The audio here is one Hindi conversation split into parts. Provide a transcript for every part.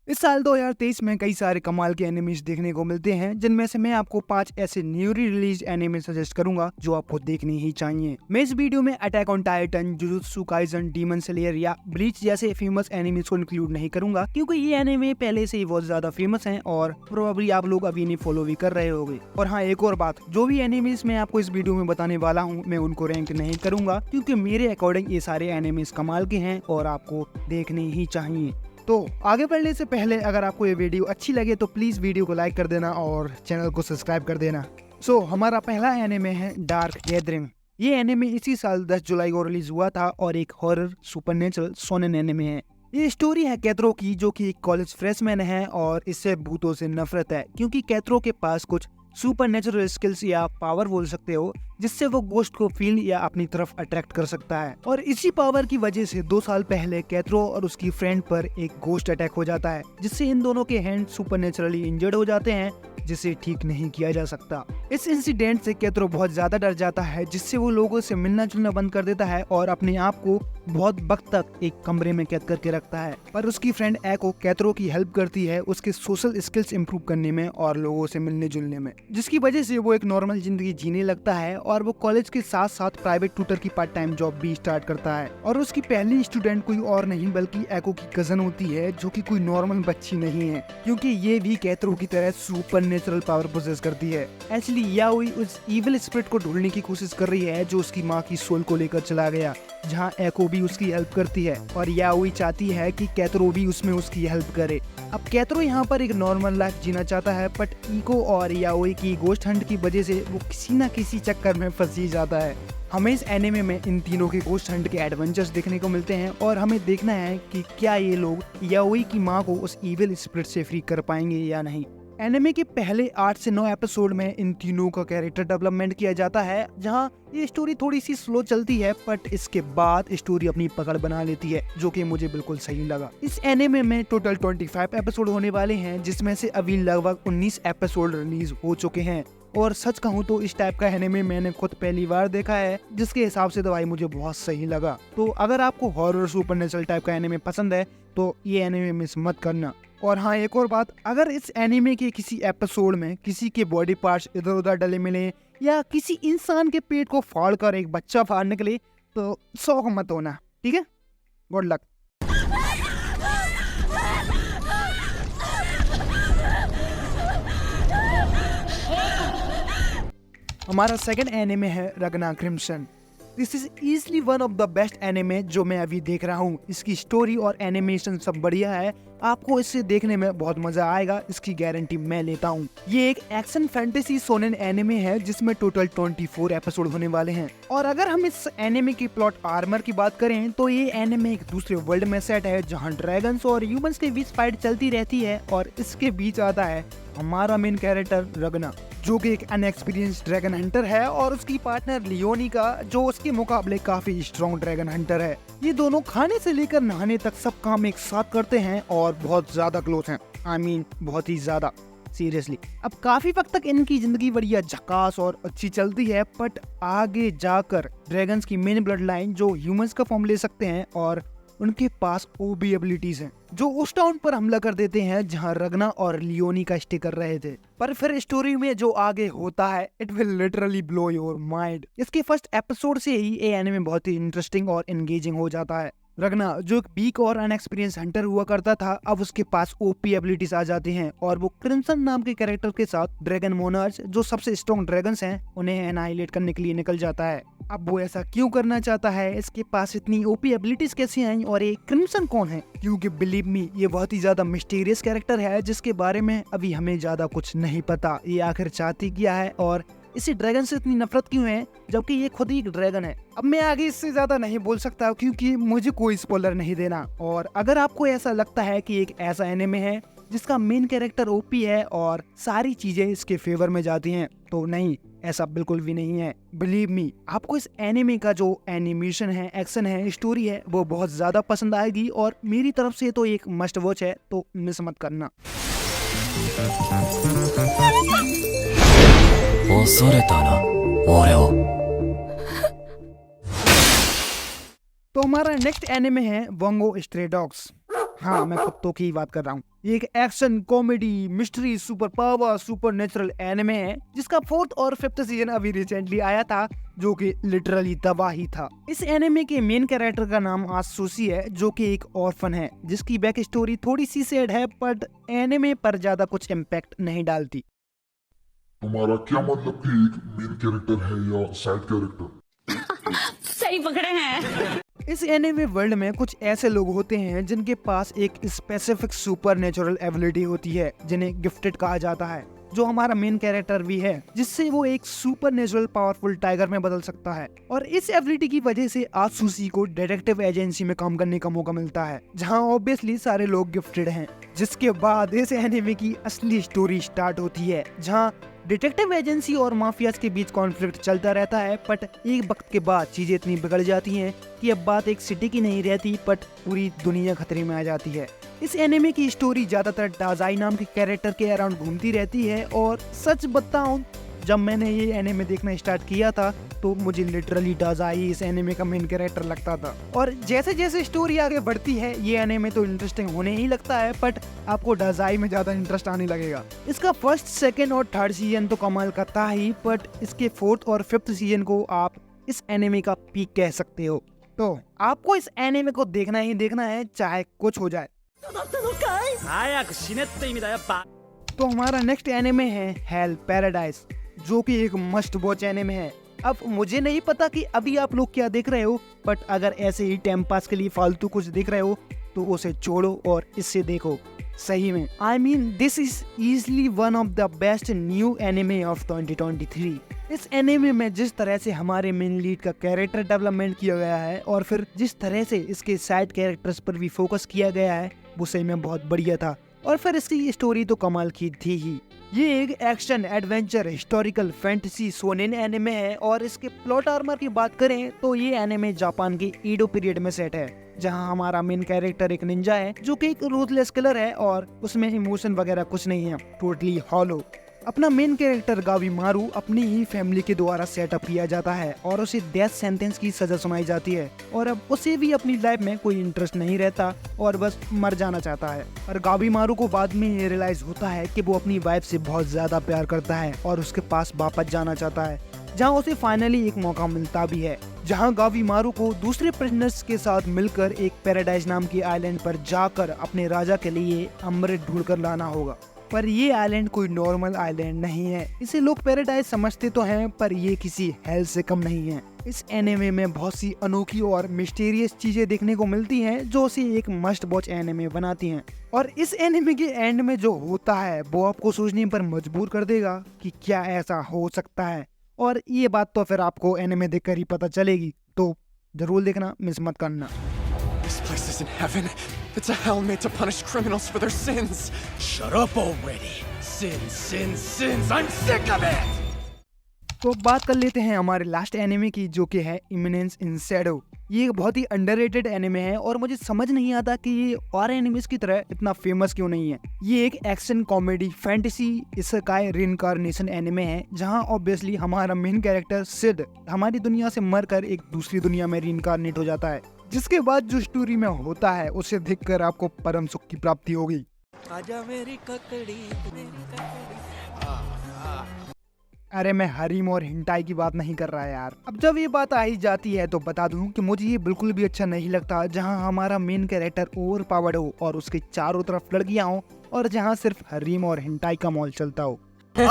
इस साल 2023 में कई सारे कमाल के एनिमेस देखने को मिलते हैं, जिनमें से मैं आपको 5 ऐसे न्यूली रिलीज एनिमे सजेस्ट करूंगा जो आपको देखने ही चाहिए। मैं इस वीडियो में attack on Titan, jujutsu Kaisen, demon slayer या ब्लीच जैसे फेमस एनिमेस को इंक्लूड नहीं करूंगा, क्योंकि ये एनिमे पहले से ही बहुत ज्यादा फेमस हैं और प्रोबेबली आप लोग अभी इन्हें फॉलो भी कर रहे होंगे। और हाँ, एक और बात, जो भी एनिमेस मैं आपको इस वीडियो में बताने वाला हूँ, मैं उनको रैंक नहीं करूंगा, क्योंकि मेरे अकॉर्डिंग ये सारे एनिमेस कमाल के हैं और आपको देखने ही चाहिए। तो आगे बढ़ने से पहले अगर आपको ये वीडियो अच्छी लगे तो प्लीज वीडियो को लाइक कर देना और चैनल को सब्सक्राइब कर देना। हमारा पहला एनिमे है डार्क गैदरिंग। ये एनिमे इसी साल 10 जुलाई को रिलीज हुआ था और एक हॉरर सुपरनेचुरल शोनेन एनिमे है। ये स्टोरी है केतरो की, जो कि एक कॉलेज फ्रेशमैन है और इससे भूतों से नफरत है, क्योंकि केतरो के पास कुछ सुपरनेचुरल स्किल्स या पावर बोल सकते हो, जिससे वो गोस्ट को फील या अपनी तरफ अट्रैक्ट कर सकता है। और इसी पावर की वजह से 2 साल पहले केतरो और उसकी फ्रेंड पर एक गोस्ट अटैक हो जाता है, जिससे इन दोनों के हैंड सुपरनेचुरली इंजर्ड हो जाते हैं, जिसे ठीक नहीं किया जा सकता। इस इंसिडेंट से केतरो बहुत ज्यादा डर जाता है, जिससे वो लोगों से मिलना जुलना बंद कर देता है और अपने आप को बहुत वक्त तक एक कमरे में कैद करके रखता है। पर उसकी फ्रेंड एको केतरो की हेल्प करती है उसके सोशल स्किल्स इंप्रूव करने में और लोगों से मिलने जुलने में, जिसकी वजह से वो एक नॉर्मल जिंदगी जीने लगता है और वो कॉलेज के साथ साथ प्राइवेट ट्यूटर की पार्ट टाइम जॉब भी स्टार्ट करता है। और उसकी पहली स्टूडेंट कोई और नहीं बल्कि एको की कजन होती है, जो कि कोई नॉर्मल बच्ची नहीं है, क्योंकि ये भी केतरो की तरह सुपरनेचुरल पावर पोजेस करती है। एक्चुअली याओई उस इविल स्पिरिट को ढूंढने की कोशिश कर रही है जो उसकी माँ की सोल को लेकर चला गया, जहाँ एको भी उसकी हेल्प करती है और याओई चाहती है कि केतरो भी उसमें उसकी हेल्प करे। अब केतरो यहाँ पर एक नॉर्मल लाइफ जीना चाहता है, बट इको और याओई की गोस्ट हंट की वजह से वो किसी न किसी चक्कर में फंस ही जाता है। हमें इस एनिमे में इन तीनों के गोस्ट हंट के एडवेंचर्स देखने को मिलते हैं और हमें देखना है कि क्या ये लोग याओई की माँ को उस इविल स्पिरिट से फ्री कर पाएंगे या नहीं। एनिमे के पहले 8 से 9 एपिसोड में इन तीनों का कैरेक्टर डेवलपमेंट किया जाता है, जहां ये स्टोरी थोड़ी सी स्लो चलती है, बट इसके बाद स्टोरी अपनी पकड़ बना लेती है, जो कि मुझे बिल्कुल सही लगा। इस एनिमे में टोटल 25 एपिसोड होने वाले हैं, जिसमें से अभी लगभग 19 एपिसोड रिलीज हो चुके हैं। और सच कहूँ तो इस टाइप का एनिमे मैंने खुद पहली बार देखा है, जिसके हिसाब से तो भाई मुझे बहुत सही लगा। तो अगर आपको हॉरर सुपरनेचुरल टाइप का एनिमे पसंद है तो ये एनिमे मिस मत करना। और हाँ, एक और बात, अगर इस एनिमे के किसी एपिसोड में किसी के बॉडी पार्ट्स इधर उधर डले मिले या किसी इंसान के पेट को फाड़ कर एक बच्चा बाहर निकले तो शौक मत होना, ठीक है? Good luck. हमारा सेकंड एनिमे है Ragna Crimson. This is easily one of the best anime जो मैं अभी देख रहा हूँ। इसकी स्टोरी और एनिमेशन सब बढ़िया है, आपको इसे देखने में बहुत मजा आएगा, इसकी गारंटी मैं लेता हूँ। ये एक एक्शन फैंटेसी सोनेन एनिमे है जिसमें टोटल 24 एपिसोड होने वाले हैं। और अगर हम इस एनिमे की प्लॉट आर्मर की बात करें तो ये एनिमे एक दूसरे वर्ल्ड में सेट है, जहाँ ड्रैगन्स और ह्यूमंस के बीच फाइट चलती रहती है और इसके बीच आता है हमारा मेन कैरेक्टर रगना, जो कि एक अनएक्सपीरियंस्ड ड्रैगन हंटर है, और उसकी पार्टनर लियोनिका, जो उसके मुकाबले काफी स्ट्रॉन्ग ड्रैगन हंटर है। ये दोनों खाने से लेकर नहाने तक सब काम एक साथ करते हैं और बहुत ज्यादा क्लोज हैं। I mean, बहुत ही ज्यादा सीरियसली। अब काफी वक्त तक इनकी जिंदगी बढ़िया झकास और अच्छी चलती है, बट आगे जाकर ड्रैगन्स की मेन ब्लड लाइन जो ह्यूमंस का फॉर्म ले सकते हैं और उनके पास ओबी एबिलिटीज हैं, जो उस टाउन पर हमला कर देते हैं जहां रगना और लियोनी का स्टे कर रहे थे। पर फिर स्टोरी में जो आगे होता है, it will literally blow your mind. इसके फर्स्ट एपिसोड से ही ये एनिमे बहुत ही इंटरेस्टिंग और एंगेजिंग हो जाता है। रगना, जो एक वीक और अनएक्सपीरियंस हंटर हुआ करता था, अब उसके पास ओपी एबिलिटीज आ जाती हैं और वो क्रिम्सन नाम के कैरेक्टर के साथ ड्रैगन मोनार्च, जो सबसे स्ट्रॉन्ग ड्रैगन्स हैं, उन्हें एनाहिलेट करने के लिए निकल जाता है। अब वो ऐसा क्यों करना चाहता है, इसके पास इतनी ओपी एबिलिटीज कैसे आई और ये क्रिम्सन कौन है? क्योंकि बिलीव मी, ये बहुत ही ज्यादा मिस्टीरियस कैरेक्टर है, जिसके बारे में अभी हमें ज्यादा कुछ नहीं पता। ये आखिर चाहती क्या है और इसे ड्रैगन से इतनी नफरत क्यों है, जबकि ये खुद ही एक ड्रैगन है। अब मैं आगे इससे ज्यादा नहीं बोल सकता क्योंकि मुझे कोई स्पॉइलर नहीं देना। और अगर आपको ऐसा लगता है कि एक ऐसा एनिमे है जिसका मेन कैरेक्टर ओपी है और सारी चीजें इसके फेवर में जाती हैं, तो नहीं, ऐसा बिल्कुल भी नहीं है। बिलीव मी, आपको इस एनिमे का जो एनिमेशन है, एक्शन है, स्टोरी है, वो बहुत ज्यादा पसंद आएगी और मेरी तरफ से तो एक मस्ट वॉच है, तो मिस मत करना। तो हमारा नेक्स्ट एनिमे है वंगो स्ट्रे डॉग्स। हाँ, मैं कुत्तों की ही बात कर रहा हूँ। ये एक action comedy mystery super power super natural anime है जिसका 4th और 5th सीजन अभी रिसेंटली आया था, जो कि लिटरली तबाही था। इस एनिमे के मेन कैरेक्टर का नाम आसुसी है, जो कि एक ऑर्फन है जिसकी बैक स्टोरी थोड़ी सी सैड है, बट एनिमे पर ज्यादा कुछ इम्पैक्ट नहीं डालती। तुम्हारा क्या मतलब कि एक मेन कैरेक्टर है या साइड कैरेक्टर? सही पकड़े हैं। इस एनिमे वर्ल्ड में कुछ ऐसे लोग होते हैं जिनके पास एक स्पेसिफिक सुपर नेचुरल एबिलिटी होती है जिन्हें गिफ्टेड कहा जाता है, जो हमारा मेन कैरेक्टर भी है, जिससे वो एक सुपर नेचुरल पावरफुल टाइगर में बदल सकता है। और इस एबिलिटी की वजह से आत्सुसी को डिटेक्टिव एजेंसी में काम करने का मौका मिलता है, जहां ऑब्वियसली सारे लोग गिफ्टेड हैं। जिसके बाद इस एनिमे की असली स्टोरी स्टार्ट होती है, जहां डिटेक्टिव एजेंसी और माफियाज के बीच कॉन्फ्लिक्ट चलता रहता है। बट एक वक्त के बाद चीजें इतनी बिगड़ जाती हैं कि अब बात एक सिटी की नहीं रहती, बट पूरी दुनिया खतरे में आ जाती है। इस एनिमे की स्टोरी ज्यादातर डाजाई नाम के कैरेक्टर के अराउंड घूमती रहती है, और सच बताऊं, जब मैंने ये एनिमे देखना स्टार्ट किया था तो मुझे लिटरली डाजाई इस एनिमे का मेन कैरेक्टर लगता था। और जैसे जैसे स्टोरी आगे बढ़ती है ये एनिमे तो इंटरेस्टिंग होने ही लगता है, बट आपको डाजाई में ज्यादा इंटरेस्ट आने लगेगा। इसका 1st, 2nd और 3rd सीजन तो कमाल का था ही, बट इसके 4th और 5th सीजन को आप इस एनिमे का पीक कह सकते हो। तो आपको इस एनिमे को देखना ही देखना है, चाहे कुछ हो जाए। तो हमारा नेक्स्ट एनिमे है हेल पैराडाइज, जो कि एक मस्ट वॉच एनिमे है। अब मुझे नहीं पता कि अभी आप लोग क्या देख रहे हो, बट अगर ऐसे ही टाइम पास के लिए फालतू कुछ देख रहे हो तो उसे छोड़ो और इससे देखो। सही में I mean this is easily one of the best new anime of 2023। इस एनिमे में जिस तरह से हमारे मेन लीड का कैरेक्टर डेवलपमेंट किया गया है, और फिर जिस तरह से इसके साइड कैरेक्टर्स पर भी फोकस किया गया है, वो सही में बहुत बढ़िया था। और फिर इसकी स्टोरी तो कमाल की थी ही। ये एक action adventure historical fantasy shonen anime है, और इसके प्लॉट आर्मर की बात करें तो ये एनिमे जापान के ईडो पीरियड में सेट है, जहां हमारा मेन कैरेक्टर एक निंजा है जो कि एक रूथलेस किलर है, और उसमें इमोशन वगैरह कुछ नहीं है, टोटली हॉलो। अपना मेन कैरेक्टर गावी मारू अपनी ही फैमिली के द्वारा सेटअप किया जाता है और उसे डेथ सेंटेंस की सजा सुनाई जाती है, और अब उसे भी अपनी लाइफ में कोई इंटरेस्ट नहीं रहता और बस मर जाना चाहता है। और गावी मारू को बाद में ये रियलाइज होता है कि वो अपनी वाइफ से बहुत ज्यादा प्यार करता है और उसके पास वापस जाना चाहता है, जहाँ उसे फाइनली एक मौका मिलता भी है, जहाँ गावी मारू को दूसरे प्रिजनर्स के साथ मिलकर एक पैराडाइज नाम की आइलैंड पर जाकर अपने राजा के लिए अमृत ढूंढ कर लाना होगा। पर ये आइलैंड कोई नॉर्मल आइलैंड नहीं है, इसे लोग पैराडाइज समझते तो हैं, पर ये किसी हेल से कम नहीं है। इस एनिमे में बहुत सी अनोखी और मिस्टीरियस चीजें देखने को मिलती हैं, जो उसे एक मस्ट वॉच एनिमे बनाती हैं। और इस एनिमे के एंड में जो होता है वो आपको सोचने पर मजबूर कर देगा कि क्या ऐसा हो सकता है, और ये बात तो फिर आपको एनिमे देखकर ही पता चलेगी, तो जरूर देखना, मिस मत करना। This place isn't heaven. It's a hell made to punish criminals for their sins. Shut up already. Sins, sins, sins. I'm sick of it. तो बात कर लेते हैं हमारे लास्ट एनिमे की, जो कि है इमिनेंस इन शैडो। ये एक बहुत ही अंडररेटेड एनिमे है, और मुझे समझ नहीं आता कि ये और एनिमेस की तरह इतना फेमस क्यों नहीं है। ये एक action comedy fantasy isekai reincarnation anime है, जहां ऑब्वियसली हमारा मेन कैरेक्टर सिड हमारी दुनिया से मरकर एक दूसरी दुनिया में रिइंकार्नेट हो जाता है, जिसके बाद जो स्टोरी में होता है उसे देखकर आपको परम सुख की प्राप्ति होगी। आजा मेरी ककड़ी, मेरी ककड़ी। अरे मैं हरीम और हिंटाई की बात नहीं कर रहा यार। अब जब ये बात आई जाती है तो बता दूं कि मुझे ये बिल्कुल भी अच्छा नहीं लगता जहां हमारा मेन कैरेक्टर ओवर पावर्ड हो और उसके चारों तरफ लड़कियां हो, और जहां सिर्फ हरीम और हिंटाई का मॉल चलता हो। झूठ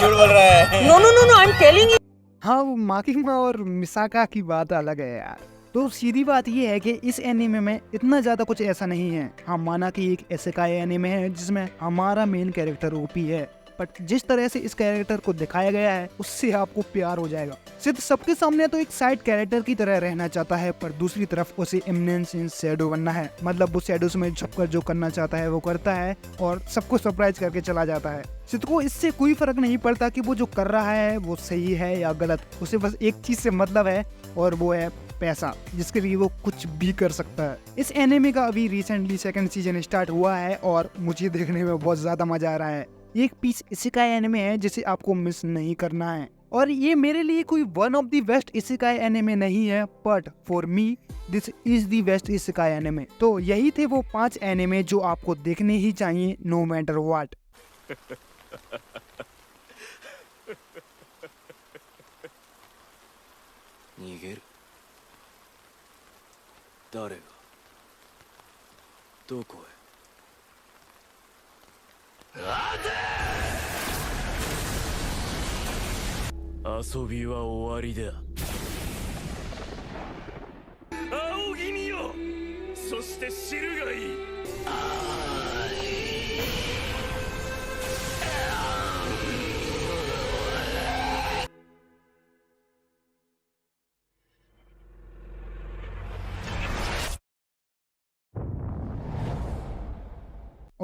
बोल रहा है। No no no no, I am telling you. हाँ, वो माकिमा और मिसाका की बात अलग है यार। तो सीधी बात ये है कि इस एनिमे में इतना ज्यादा कुछ ऐसा नहीं है। हाँ, माना कि एक इसेकाई एनिमे है जिसमें हमारा मेन कैरेक्टर ओपी है, बट जिस तरह से इस कैरेक्टर को दिखाया गया है उससे आपको प्यार हो जाएगा। सिर्फ सबके सामने तो एक साइड कैरेक्टर की तरह रहना चाहता है, पर दूसरी तरफ उसे इमिनेंस इन शैडो बनना है। मतलब वो शैडोज में छुपकर जो करना चाहता है वो करता है और सबको सरप्राइज करके चला जाता है। सिद्ध को इससे कोई फर्क नहीं पड़ता कि वो जो कर रहा है वो सही है या गलत, उसे बस एक चीज से मतलब है, और वो है पैसा, जिसके लिए वो कुछ भी कर सकता है। इस एनिमे का अभी रिसेंटली 2nd सीजन स्टार्ट हुआ है और मुझे देखने में बहुत ज्यादा मजा आ रहा है। एक पीस इसेकाई एनिमे है जिसे आपको मिस नहीं करना है। और ये मेरे लिए कोई one of the best isekai anime नहीं है, but for me this is the best isekai anime. तो यही थे वो 5 एनिमे जो आपको देखने ही चाहिए नो मैटर व्हाट। 逃げる。誰がどこへ。遊びは終わりだ。青君よ、そして知るがいい。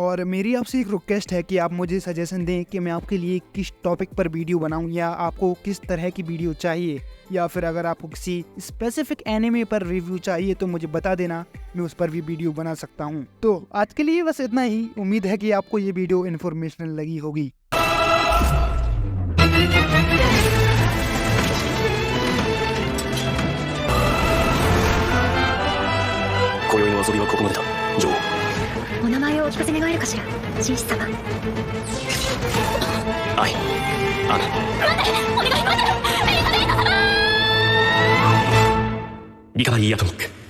और मेरी आपसे एक रिक्वेस्ट है कि आप मुझे सजेशन दें कि मैं आपके लिए किस टॉपिक पर वीडियो बनाऊं, या आपको किस तरह की वीडियो चाहिए, या फिर अगर आपको किसी स्पेसिफिक एनिमे पर रिव्यू चाहिए तो मुझे बता देना, मैं उस पर भी वीडियो बना सकता हूं। तो आज के लिए बस इतना ही। उम्मीद है कि आपको ये वीडियो इन्फॉर्मेशनल लगी होगी। 今宵の遊びはここまでだ、女王。お名前をお聞かせ願えるかしら、紳士様。アイ、アナ。お願い待って、メリカ様。リカバリーアトミック。